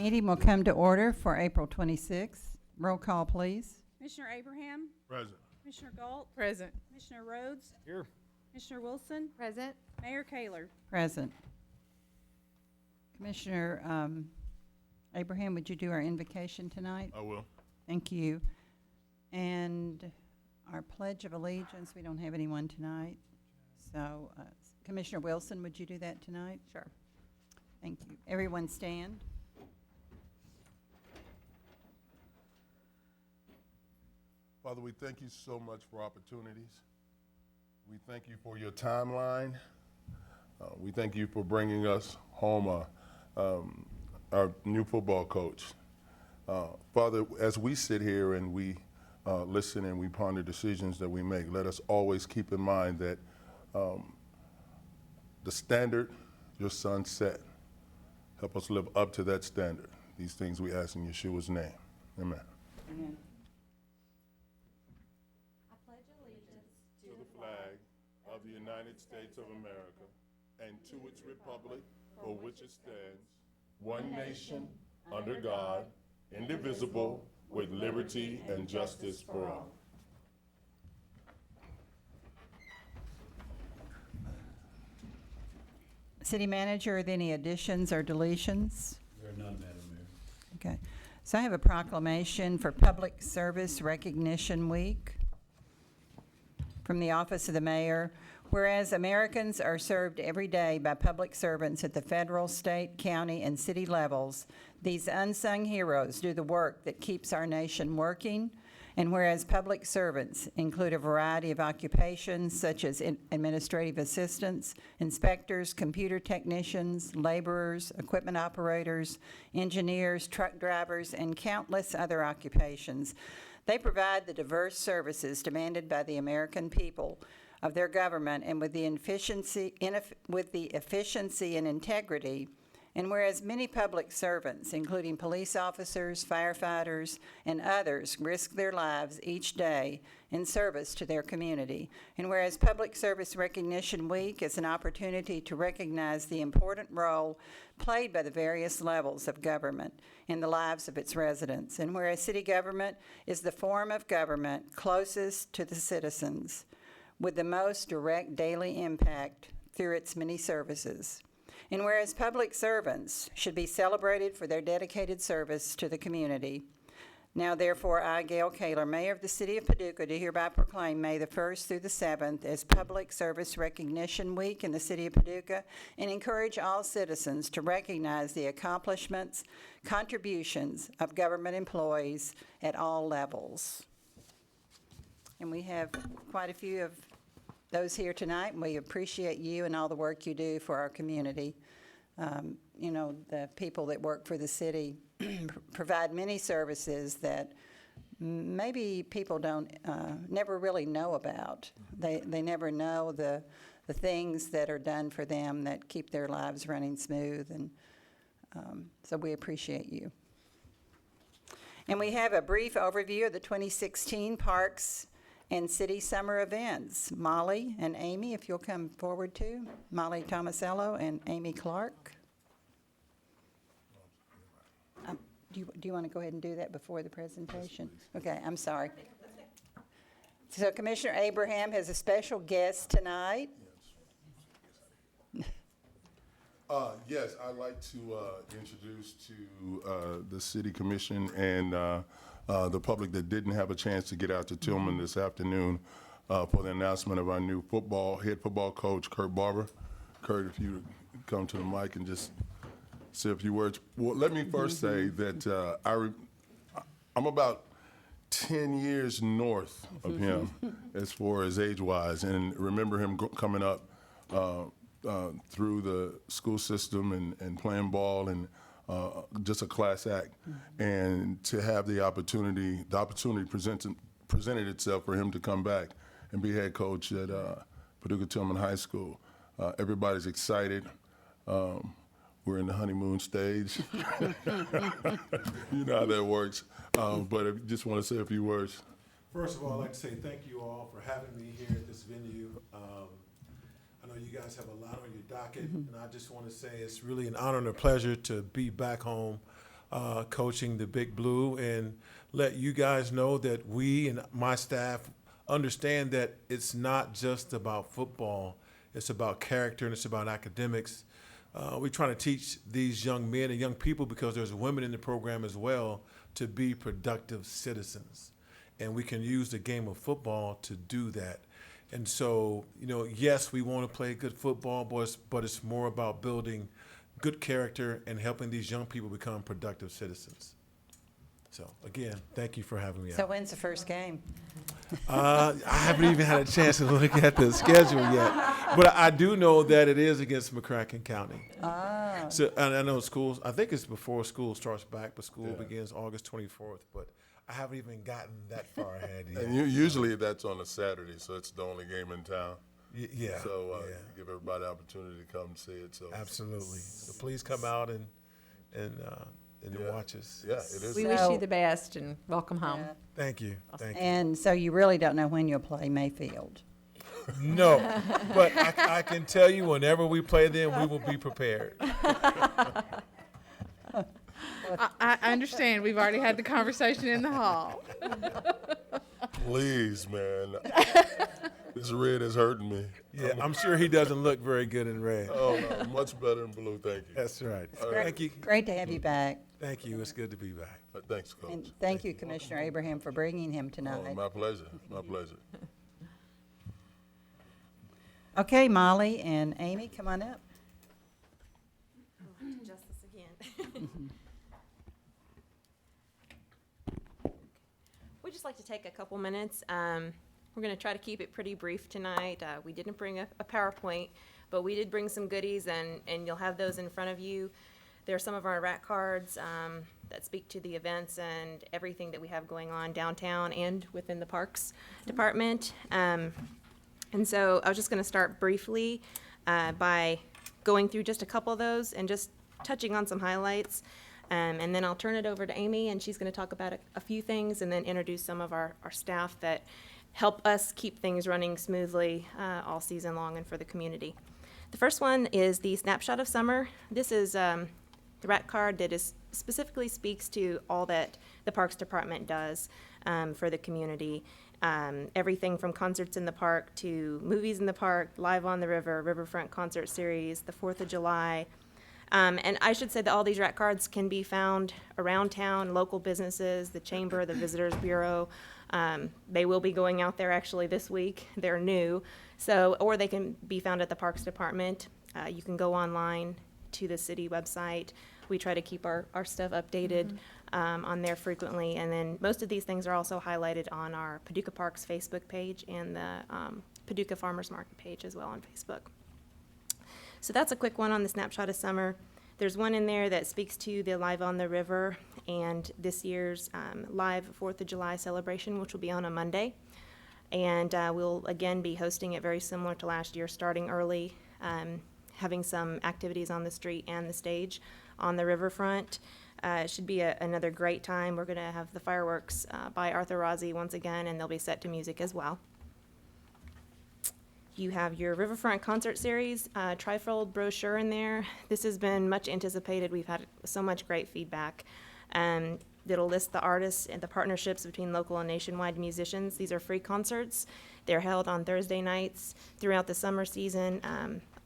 Meeting will come to order for April 26th. Roll call, please. Commissioner Abraham? Present. Commissioner Galt? Present. Commissioner Rhodes? Here. Commissioner Wilson? Present. Mayor Kaler? Present. Commissioner Abraham, would you do our invocation tonight? I will. Thank you. And our Pledge of Allegiance, we don't have anyone tonight. So Commissioner Wilson, would you do that tonight? Sure. Thank you. Everyone stand. Father, we thank you so much for opportunities. We thank you for your timeline. We thank you for bringing us home our new football coach. Father, as we sit here and we listen and we ponder decisions that we make, let us always keep in mind that the standard your son set, help us live up to that standard. These things we ask in Yeshua's name. Amen. Amen. To the flag of the United States of America and to its republic for which it stands, one nation, under God, indivisible, with liberty and justice for all. City Manager, are there any additions or deletions? There are none, Madam Mayor. Okay. So I have a proclamation for Public Service Recognition Week from the Office of the Mayor. Whereas Americans are served every day by public servants at the federal, state, county, and city levels, these unsung heroes do the work that keeps our nation working. And whereas public servants include a variety of occupations such as administrative assistants, inspectors, computer technicians, laborers, equipment operators, engineers, truck drivers, and countless other occupations, they provide the diverse services demanded by the American people of their government and with the efficiency and integrity. And whereas many public servants, including police officers, firefighters, and others, risk their lives each day in service to their community. And whereas Public Service Recognition Week is an opportunity to recognize the important role played by the various levels of government in the lives of its residents. And whereas city government is the form of government closest to the citizens, with the most direct daily impact through its many services. And whereas public servants should be celebrated for their dedicated service to the community, now therefore I, Gail Kaler, Mayor of the City of Paducah, do hereby proclaim May the 1st through the 7th as Public Service Recognition Week in the City of Paducah and encourage all citizens to recognize the accomplishments, contributions of government employees at all levels. And we have quite a few of those here tonight, and we appreciate you and all the work you do for our community. You know, the people that work for the city provide many services that maybe people don't, never really know about. They never know the things that are done for them that keep their lives running smooth, and so we appreciate you. And we have a brief overview of the 2016 Parks and city summer events. Molly and Amy, if you'll come forward too. Molly Tomasello and Amy Clark. Do you want to go ahead and do that before the presentation? Yes, okay, I'm sorry. So Commissioner Abraham has a special guest tonight. Yes, I'd like to introduce to the City Commission and the public that didn't have a chance to get out to Tillman this afternoon for the announcement of our new head football coach, Kurt Barber. Kurt, if you would come to the mic and just say a few words. Well, let me first say that I'm about 10 years north of him as far as age-wise, and remember him coming up through the school system and playing ball and just a class act. And to have the opportunity presented itself for him to come back and be head coach at Paducah Tillman High School. Everybody's excited. We're in the honeymoon stage. You know how that works. But I just want to say a few words. First of all, I'd like to say thank you all for having me here at this venue. I know you guys have a lot on your docket, and I just want to say it's really an honor and a pleasure to be back home coaching the Big Blue, and let you guys know that we and my staff understand that it's not just about football. It's about character and it's about academics. We're trying to teach these young men and young people, because there's women in the program as well, to be productive citizens. And we can use the game of football to do that. And so, yes, we want to play good football, but it's more about building good character and helping these young people become productive citizens. So, again, thank you for having me So out. when's the first game? I haven't even had a chance to look at the schedule yet, but I do know that it is against McCracken County. Ah, So, and I know schools, I think it's before school starts back, but school Yeah. begins August 24th, but I haven't even gotten that far ahead yet. And usually that's on a Saturday, so it's the only game in town. Yeah. So yeah. give everybody the opportunity to come see it. So Absolutely. So please come out and Yeah. watch us. yeah, it is. We wish So- you the best and welcome home. yeah. Thank you. Thank you. And so you really don't know when you'll play Mayfield? No, but I can tell you, whenever we play them, we will be prepared. I understand. We've already had the conversation in the hall. Please, man. This red is hurting me. Yeah, I'm sure he doesn't look very good in red. Oh, no, much better in blue. Thank you. That's right. right. Thank you. Great to have you back. Thank you. It's good to be back. Thanks, Coach. And thank you, Commissioner Abraham, for bringing him Oh, tonight. my pleasure. My pleasure. Okay, Molly and Amy, come on up. Justice again. We'd just like to take a couple minutes. We're going to try to keep it pretty brief tonight. We didn't bring a PowerPoint, but we did bring some goodies, and you'll have those in front of you. There are some of our rat cards that speak to the events and everything that we have going on downtown and within the Parks Department. And so I was just going to start briefly by going through just a couple of those and just touching on some highlights. And then I'll turn it over to Amy, and she's going to talk about a few things and then introduce some of our staff that help us keep things running smoothly all season long and for the community. The first one is the Snapshot of Summer. This is the rat card that is specifically speaks to all that the Parks Department does for the community. Everything from concerts in the park to movies in the park, Live on the River, Riverfront Concert Series, the 4th of July. And I should say that all these rat cards can be found around town, local businesses, the Chamber, the Visitors Bureau. They will be going out there actually this week. They're new. So, or they can be found at the Parks Department. You can go online to the city website. We try to keep our stuff updated on there frequently. And then most of these things are also highlighted on our Paducah Parks Facebook page and the Paducah Farmers Market page as well on Facebook. So that's a quick one on the Snapshot of Summer. There's one in there that speaks to the Live on the River and this year's live 4th of July celebration, which will be on a Monday. And we'll again be hosting it very similar to last year, starting early, having some activities on the street and the stage on the riverfront. It should be another great time. We're going to have the fireworks by Arthur Rozzi once again, and they'll be set to music as well. You have your Riverfront Concert Series trifold brochure in there. This has been much anticipated. We've had so much great feedback. It'll list the artists and the partnerships between local and nationwide musicians. These are free concerts. They're held on Thursday nights throughout the summer season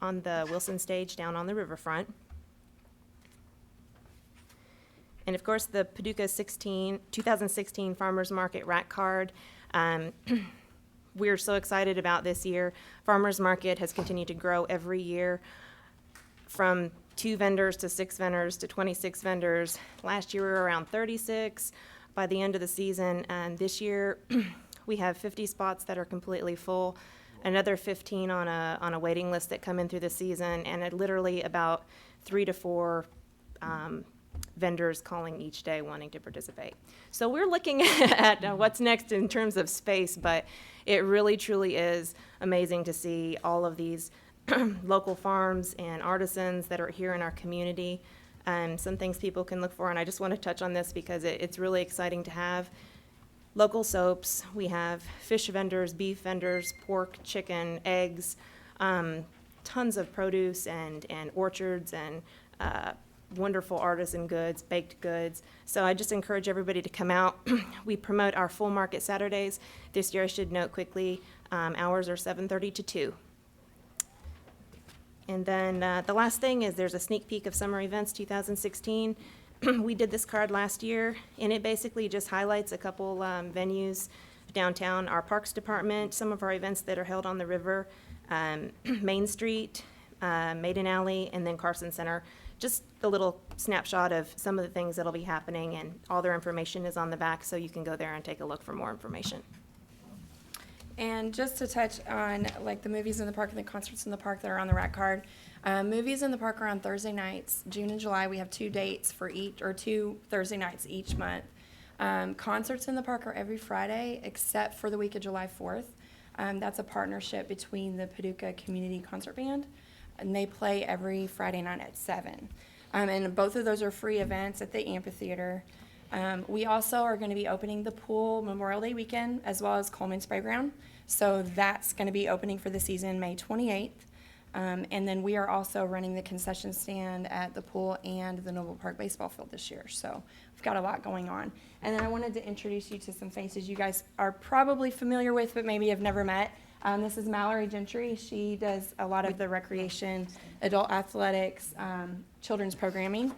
on the Wilson Stage down on the riverfront. And of course, the Paducah 2016 Farmers Market Rat Card. We're so excited about this year. Farmers Market has continued to grow every year from 2 vendors to 6 vendors to 26 vendors. Last year we were around 36 by the end of the season, and this year we have 50 spots that are completely full, another 15 on a waiting list that come in through the season, and literally about 3 to 4 vendors calling each day wanting to participate. So we're looking at what's next in terms of space, but it really truly is amazing to see all of these local farms and artisans that are here in our community. Some things people can look for, and I just want to touch on this because it's really exciting to have local soaps. We have fish vendors, beef vendors, pork, chicken, eggs, tons of produce and orchards and wonderful artisan goods, baked goods. So I just encourage everybody to come out. We promote our full market Saturdays. This year, I should note quickly, hours are 7:30 to 2. And then the last thing is there's a sneak peek of summer events 2016. We did this card last year, and it basically just highlights a couple venues downtown, our Parks Department, some of our events that are held on the river, Main Street, Maiden Alley, and then Carson Center. Just a little snapshot of some of the things that'll be happening, and all their information is on the back, so you can go there and take a look for more information. And just to touch on like the movies in the park and the concerts in the park that are on the rack card, movies in the park are on Thursday nights. June and July, we have 2 dates for each, or 2 Thursday nights each month. Concerts in the park are every Friday except for the week of July 4th. That's a partnership between the Paducah Community Concert Band, and they play every Friday night at 7. And both of those are free events at the amphitheater. We also are going to be opening the pool Memorial Day weekend as well as Coleman Spray Ground. So that's going to be opening for the season May 28th. And then we are also running the concession stand at the pool and the Noble Park baseball field this year. So we've got a lot going on. And then I wanted to introduce you to some faces you guys are probably familiar with, but maybe have never met. This is Mallory Gentry. She does a lot of the recreation, adult athletics, children's programming.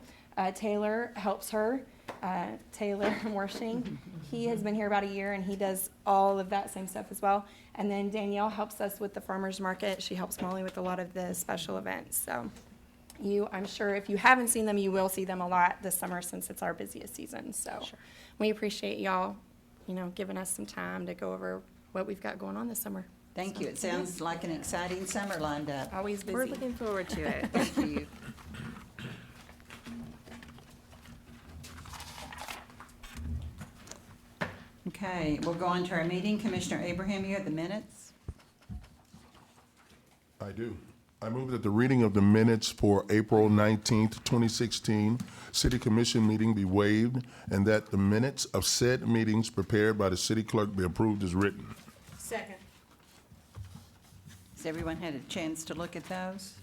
Taylor helps her. Taylor Morshing, he has been here about a year, and he does all of that same stuff as well. And then Danielle helps us with the farmers market. She helps Molly with a lot of the special events. So I'm sure if you haven't seen them, you will see them a lot this summer since it's our busiest season. So we appreciate y'all, giving us some time to go over what we've got going on this summer. Thank you. It sounds like an exciting summer lined up. Always busy. We're looking forward to it. Thank you. Okay, we'll go on to our meeting. Commissioner Abraham, you have the minutes. I do. I move that the reading of the minutes for April 19th, 2016 City Commission meeting be waived, and that the minutes of said meetings prepared by the city clerk be approved as written. Second. Has everyone had a chance to look at those?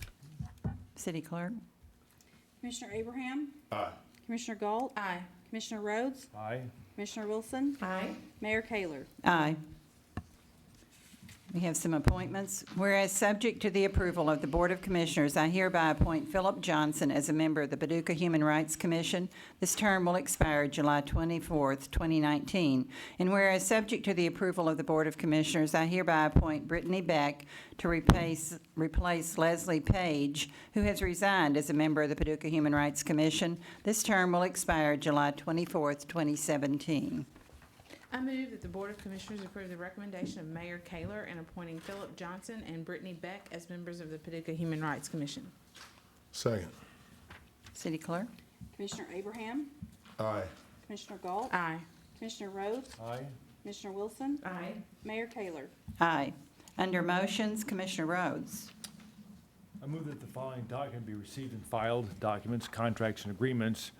City Clerk? Commissioner Abraham, Aye. Commissioner Galt, Aye. Commissioner Rhodes, Aye. Commissioner Wilson, Aye. Mayor Kayler. Aye. We have some appointments. Whereas subject to the approval of the Board of Commissioners, I hereby appoint Philip Johnson as a member of the Paducah Human Rights Commission. This term will expire July 24th, 2019. And whereas subject to the approval of the Board of Commissioners, I hereby appoint Brittany Beck to replace Leslie Page, who has resigned as a member of the Paducah Human Rights Commission. This term will expire July 24th, 2017. I move that the Board of Commissioners approve the recommendation of Mayor Kayler in appointing Philip Johnson and Brittany Beck as members of the Paducah Human Rights Commission. Second. City Clerk? Commissioner Abraham, Aye. Commissioner Galt, Aye. Commissioner Rhodes, Aye. Commissioner Wilson, Aye. Mayor Kayler. Aye. Under motions, Commissioner Rhodes. I move that the following document be received and filed: documents, contracts, and agreements.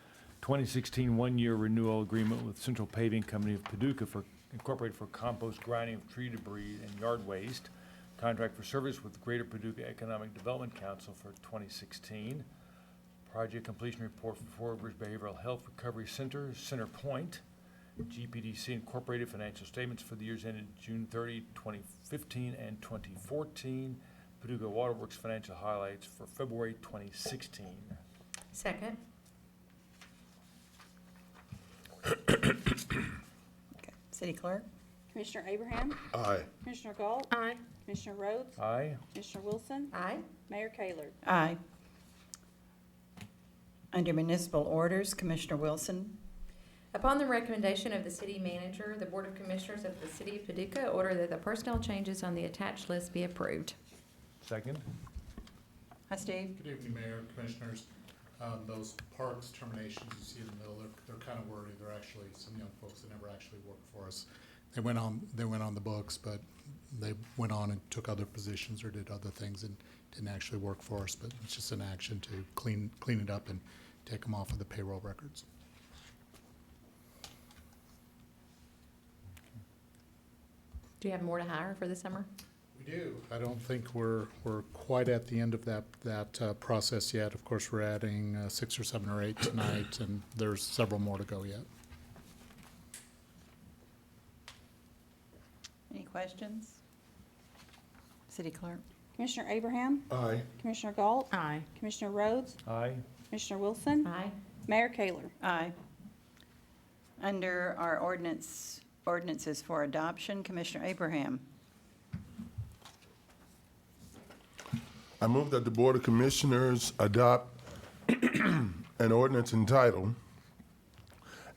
2016 one-year renewal agreement with Central Paving Company of Paducah Incorporated for compost grinding of tree debris and yard waste. Contract for service with Greater Paducah Economic Development Council for 2016. Project completion report for Four Rivers Behavioral Health Recovery Center, Center Point. GPDC Incorporated financial statements for the years ended June 30, 2015 and 2014. Paducah Waterworks financial highlights for February 2016. Second. Okay. City Clerk? Commissioner Abraham, Aye. Commissioner Galt, Aye. Commissioner Rhodes, Aye. Commissioner Wilson, Aye. Mayor Kayler. Aye. Under municipal orders, Commissioner Wilson. Upon the recommendation of the city manager, the Board of Commissioners of the City of Paducah order that the personnel changes on the attached list be approved. Second. Hi, Steve. Good evening, Mayor, Commissioners. Those parks terminations you see in the middle, they're kind of wordy. They're actually some young folks that never actually worked for us. They went on the books, but they went on and took other positions or did other things and didn't actually work for us. But it's just an action to clean it up and take them off of the payroll records. Do you have more to hire for the summer? We do. I don't think we're quite at the end of that process yet. Of course, we're adding 6 or 7 or 8 tonight, and there's several more to go yet. Any questions? City Clerk? Commissioner Abraham, Aye. Commissioner Galt, Aye. Commissioner Rhodes, Aye. Commissioner Wilson, Aye. Mayor Kayler. Aye. Under our ordinances for adoption, Commissioner Abraham. I move that the Board of Commissioners adopt an ordinance entitled,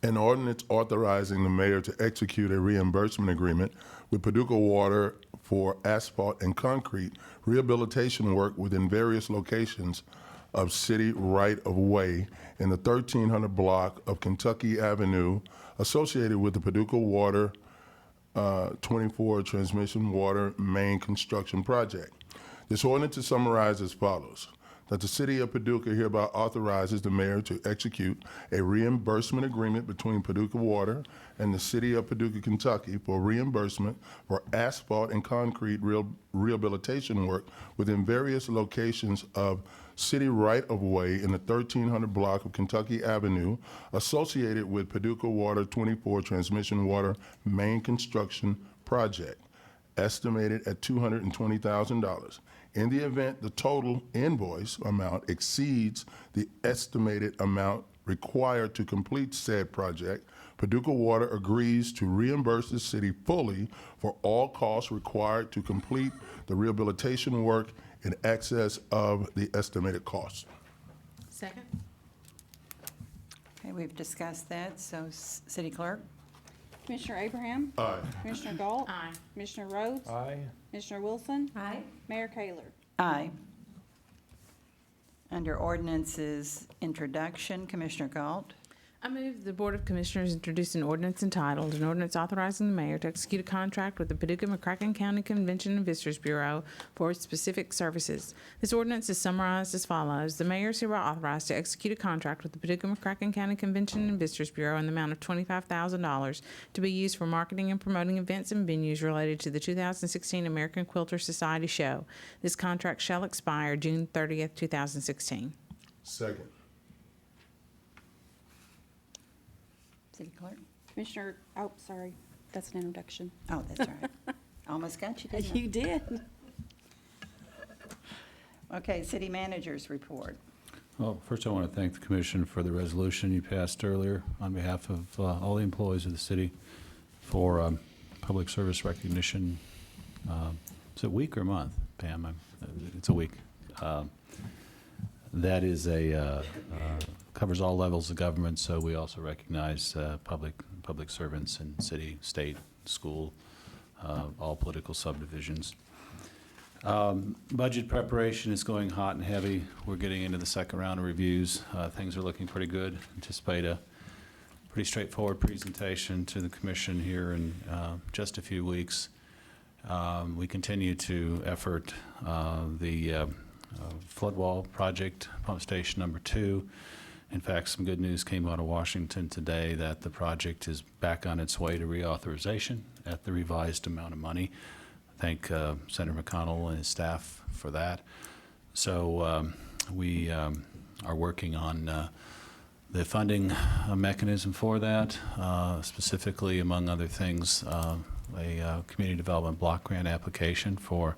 an ordinance authorizing the mayor to execute a reimbursement agreement with Paducah Water for asphalt and concrete rehabilitation work within various locations of city right-of-way in the 1300 block of Kentucky Avenue associated with the Paducah Water 24 transmission water main construction project. This ordinance is summarized as follows: that the City of Paducah hereby authorizes the mayor to execute a reimbursement agreement between Paducah Water and the City of Paducah, Kentucky for reimbursement for asphalt and concrete rehabilitation work within various locations of city right-of-way in the 1300 block of Kentucky Avenue associated with Paducah Water 24 transmission water main construction project, estimated at $220,000. In the event the total invoice amount exceeds the estimated amount required to complete said project, Paducah Water agrees to reimburse the city fully for all costs required to complete the rehabilitation work in excess of the estimated cost. Second? Okay, we've discussed that, so City Clerk? Commissioner Abraham, Aye. Commissioner Galt, Aye. Commissioner Rhodes, Aye. Commissioner Wilson, Aye. Mayor Kayler. Aye. Under ordinances introduction, Commissioner Galt. I move the Board of Commissioners introduce an ordinance entitled, an ordinance authorizing the mayor to execute a contract with the Paducah-McCracken County Convention and Visitors Bureau for specific services. This ordinance is summarized as follows. The mayor is hereby authorized to execute a contract with the Paducah-McCracken County Convention and Visitors Bureau in the amount of $25,000 to be used for marketing and promoting events and venues related to the 2016 American Quilter Society Show. This contract shall expire June 30th, 2016. Second. City Clerk? Commissioner, oh, sorry, that's an introduction. Oh, that's all right. Almost got you, didn't I? You did. Okay, City Manager's report. Well, first I want to thank the commission for the resolution you passed earlier on behalf of all the employees of the city for public service recognition. Is it a week or a month, Pam? It's a week. That is covers all levels of government, so we also recognize public servants in city, state, school, all political subdivisions. Budget preparation is going hot and heavy. We're getting into the second round of reviews. Things are looking pretty good. Anticipate a pretty straightforward presentation to the commission here in just a few weeks. We continue to effort the flood wall project, pump station number 2. In fact, some good news came out of Washington today that the project is back on its way to reauthorization at the revised amount of money. Thank Senator McConnell and his staff for that. So we are working on the funding mechanism for that, specifically, among other things, a community development block grant application for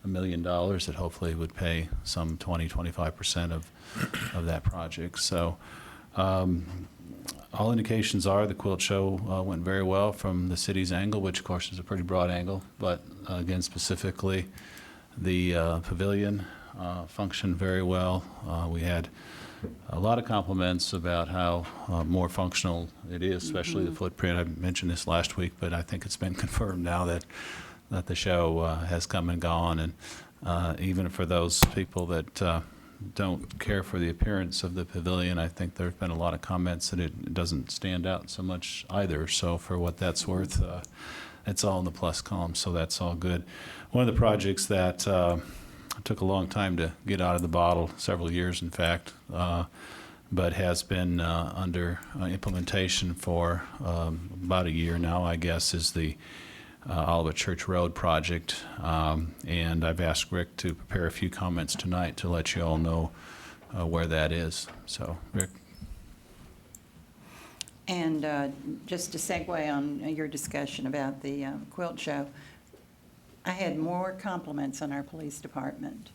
$1 million that hopefully would pay some 20–25% of that project. So all indications are the quilt show went very well from the city's angle, which of course is a pretty broad angle, but again, specifically the pavilion functioned very well. We had a lot of compliments about how more functional it is, especially the footprint. I mentioned this last week, but I think it's been confirmed now that the show has come and gone, and even for those people that don't care for the appearance of the pavilion, I think there have been a lot of comments that it doesn't stand out so much either. So for what that's worth, it's all in the plus column, so that's all good. One of the projects that took a long time to get out of the bottle, several years in fact, but has been under implementation for about a year now, I guess, is the Olivet Church Road project. And I've asked Rick to prepare a few comments tonight to let you all know where that is. So, Rick? And just to segue on your discussion about the quilt show, I had more compliments on our police department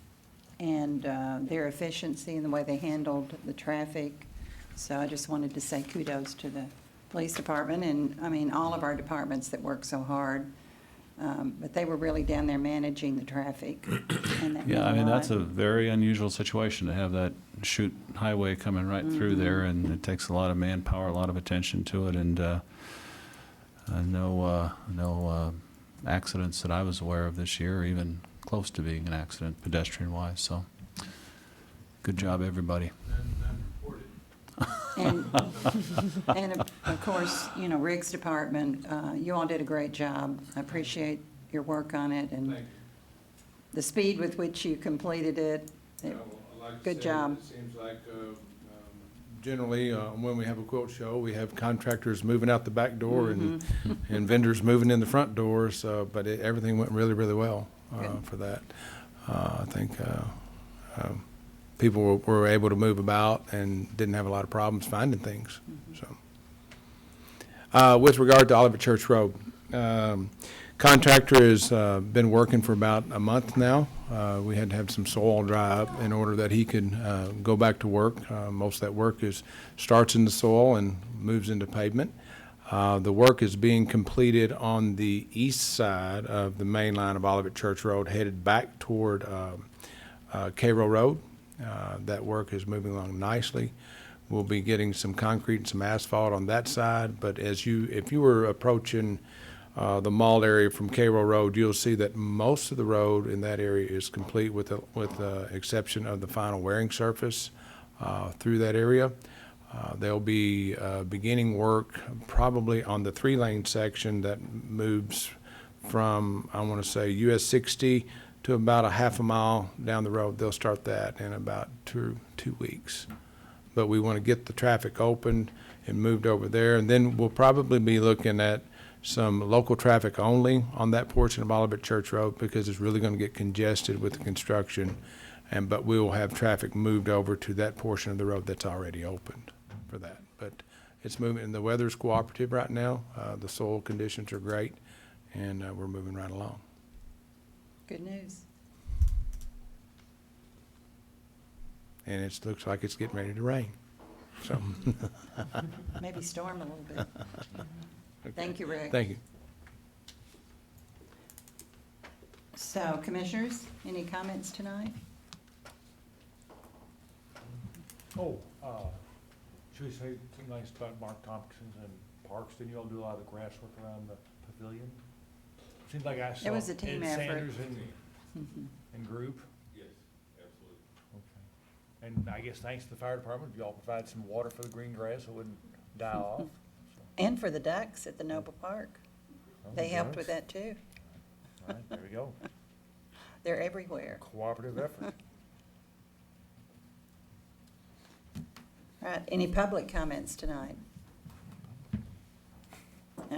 and their efficiency and the way they handled the traffic. So I just wanted to say kudos to the police department and, I mean, all of our departments that work so hard. But they were really down there managing the traffic. And that Yeah, I meant mean, lot. that's a very unusual situation to have that shoot highway coming right through there, and it takes a lot of manpower, a lot of attention to it, and no accidents that I was aware of this year, even close to being an accident pedestrian-wise, so good job, everybody. And, and of course, you know, Riggs Department, you all did a great job. I appreciate your work on it and the speed with which you completed it. Good job. It seems like generally, when we have a quilt show, we have contractors moving out the back door and vendors moving in the front doors, but everything went really, really well for that. I think people were able to move about and didn't have a lot of problems finding things. So, with regard to Olivet Church Road, contractor has been working for about a month now. We had to have some soil dry up in order that he could go back to work. Most of that work starts in the soil and moves into pavement. The work is being completed on the east side of the main line of Olivet Church Road, headed back toward Cairo Road. That work is moving along nicely. We'll be getting some concrete and some asphalt on that side, but if you were approaching the mall area from Cairo Road, you'll see that most of the road in that area is complete with the exception of the final wearing surface through that area. They'll be beginning work probably on the 3-lane section that moves from, I want to say, US 60 to about a half a mile down the road. They'll start that in about two weeks. But we want to get the traffic opened and moved over there. And then we'll probably be looking at some local traffic only on that portion of Olivet Church Road because it's really going to get congested with the construction. But we will have traffic moved over to that portion of the road that's already opened for that. But it's moving, and the weather's cooperative right now. The soil conditions are great, and we're moving right along. Good news. And it looks like it's getting ready to rain. So, Maybe storm a little bit. Thank you, Rick. thank you. So, commissioners, any comments tonight? Oh, should we say something nice about Mark Tompkins and Parks? Didn't you all do a lot of the grass work around the pavilion? Seems like I saw was a team Ed effort. Sanders and group. Yes, absolutely. Okay. And I guess thanks to the fire department, you all provide some water for the green grass so it wouldn't die off. And for the ducks at the Noble Park. Oh, They helped ducks. with that too. All right, there we go. They're everywhere. Cooperative effort. Right, any public comments tonight?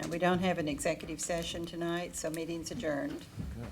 We don't have an executive session tonight, so meeting's adjourned. Good.